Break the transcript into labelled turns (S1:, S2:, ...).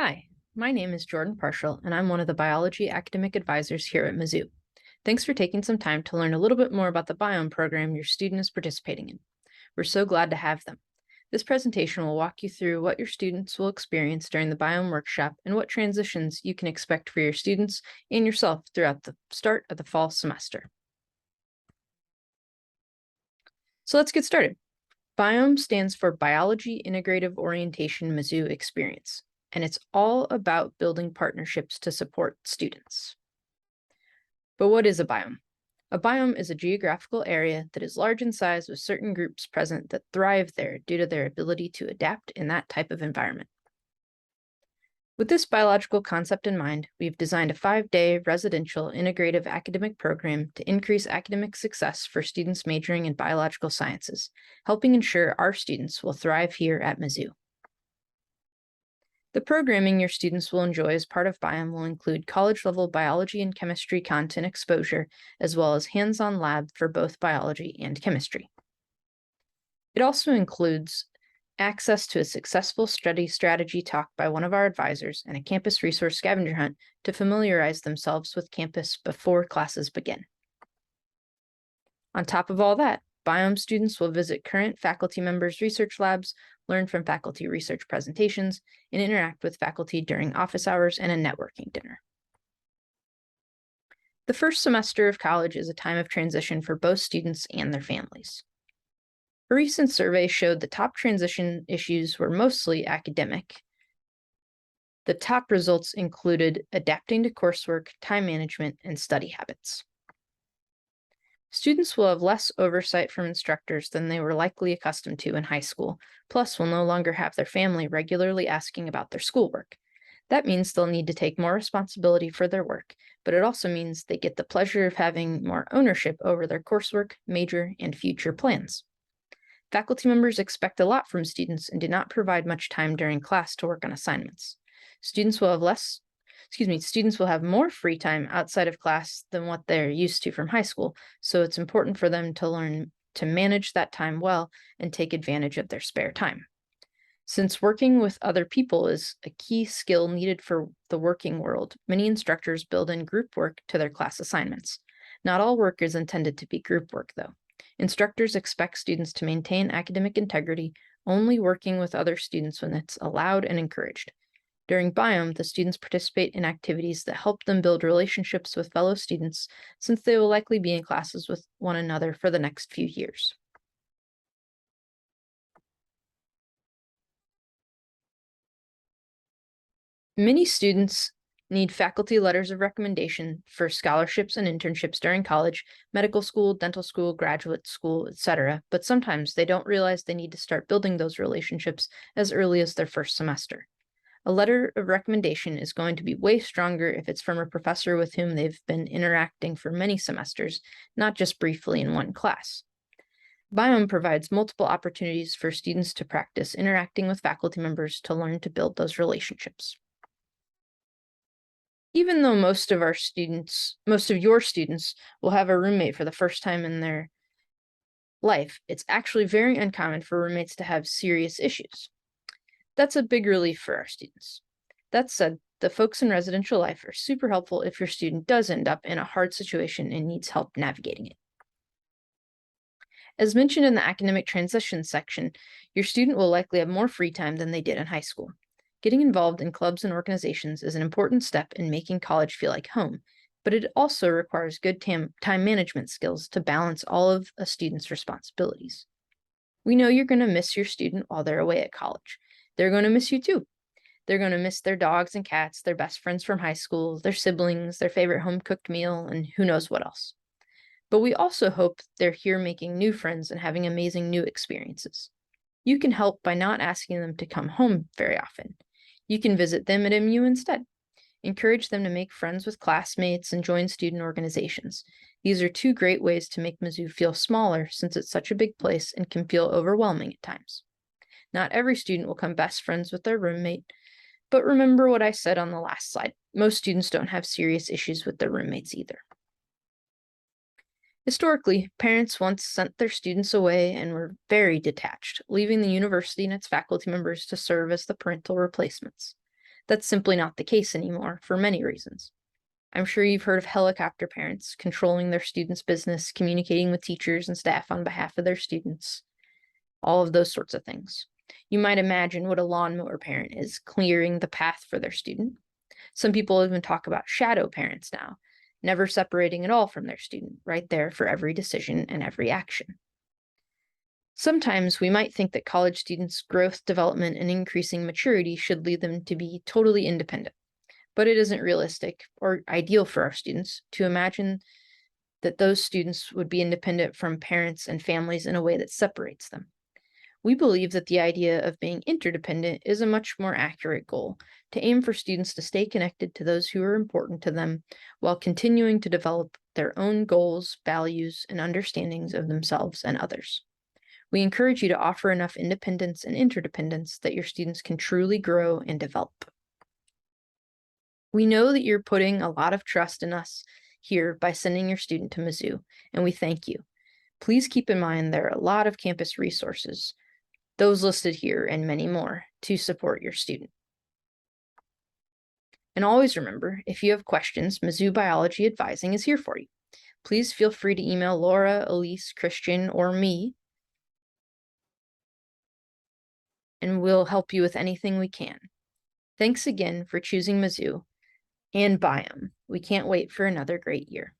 S1: Hi, my name is Jordan Partial, and I'm one of the biology academic advisors here at Mizzou. Thanks for taking some time to learn a little bit more about the BIOME program your student is participating in. We're so glad to have them. This presentation will walk you through what your students will experience during the BIOME workshop and what transitions you can expect for your students and yourself throughout the start of the fall semester. So let's get started. BIOME stands for Biology Integrative Orientation Mizzou Experience, and it's all about building partnerships to support students. But what is a biome? A biome is a geographical area that is large in size with certain groups present that thrive there due to their ability to adapt in that type of environment. With this biological concept in mind, we've designed a 5-day residential integrative academic program to increase academic success for students majoring in biological sciences, helping ensure our students will thrive here at Mizzou. The programming your students will enjoy as part of BIOME will include college-level biology and chemistry content exposure, as well as hands-on lab for both biology and chemistry. It also includes access to a successful study strategy talk by one of our advisors and a campus resource scavenger hunt to familiarize themselves with campus before classes begin. On top of all that, BIOME students will visit current faculty members' research labs, learn from faculty research presentations, and interact with faculty during office hours and a networking dinner. The first semester of college is a time of transition for both students and their families. A recent survey showed the top transition issues were mostly academic. The top results included adapting to coursework, time management, and study habits. Students will have less oversight from instructors than they were likely accustomed to in high school, plus will no longer have their family regularly asking about their schoolwork. That means they'll need to take more responsibility for their work, but it also means they get the pleasure of having more ownership over their coursework, major, and future plans. Faculty members expect a lot from students and do not provide much time during class to work on assignments. Students will have more free time outside of class than what they're used to from high school, so it's important for them to learn to manage that time well and take advantage of their spare time. Since working with other people is a key skill needed for the working world, many instructors build in group work to their class assignments. Not all work is intended to be group work, though. Instructors expect students to maintain academic integrity, only working with other students when it's allowed and encouraged. During BIOME, the students participate in activities that help them build relationships with fellow students, since they will likely be in classes with one another for the next few years. Many students need faculty letters of recommendation for scholarships and internships during college, medical school, dental school, graduate school, etc., but sometimes they don't realize they need to start building those relationships as early as their first semester. A letter of recommendation is going to be way stronger if it's from a professor with whom they've been interacting for many semesters, not just briefly in one class. BIOME provides multiple opportunities for students to practice interacting with faculty members to learn to build those relationships. Even though most of your students will have a roommate for the first time in their life, it's actually very uncommon for roommates to have serious issues. That's a big relief for our students. That said, the folks in residential life are super helpful if your student does end up in a hard situation and needs help navigating it. As mentioned in the academic transition section, your student will likely have more free time than they did in high school. Getting involved in clubs and organizations is an important step in making college feel like home, but it also requires good time management skills to balance all of a student's responsibilities. We know you're going to miss your student while they're away at college. They're going to miss you too. They're going to miss their dogs and cats, their best friends from high school, their siblings, their favorite home-cooked meal, and who knows what else. But we also hope they're here making new friends and having amazing new experiences. You can help by not asking them to come home very often. You can visit them at MU instead. Encourage them to make friends with classmates and join student organizations. These are two great ways to make Mizzou feel smaller since it's such a big place and can feel overwhelming at times. Not every student will become best friends with their roommate, but remember what I said on the last slide. Most students don't have serious issues with their roommates either. Historically, parents once sent their students away and were very detached, leaving the university and its faculty members to serve as the parental replacements. That's simply not the case anymore for many reasons. I'm sure you've heard of helicopter parents controlling their students' business, communicating with teachers and staff on behalf of their students, all of those sorts of things. You might imagine what a lawnmower parent is, clearing the path for their student. Some people even talk about shadow parents now, never separating at all from their student, right there for every decision and every action. Sometimes we might think that college students' growth, development, and increasing maturity should lead them to be totally independent. But it isn't realistic or ideal for our students to imagine that those students would be independent from parents and families in a way that separates them. We believe that the idea of being interdependent is a much more accurate goal, to aim for students to stay connected to those who are important to them while continuing to develop their own goals, values, and understandings of themselves and others. We encourage you to offer enough independence and interdependence that your students can truly grow and develop. We know that you're putting a lot of trust in us here by sending your student to Mizzou, and we thank you. Please keep in mind there are a lot of campus resources, those listed here and many more, to support your student. And always remember, if you have questions, Mizzou Biology Advising is here for you. Please feel free to email Laura, Elise, Christian, or me, and we'll help you with anything we can. Thanks again for choosing Mizzou and BIOME. We can't wait for another great year.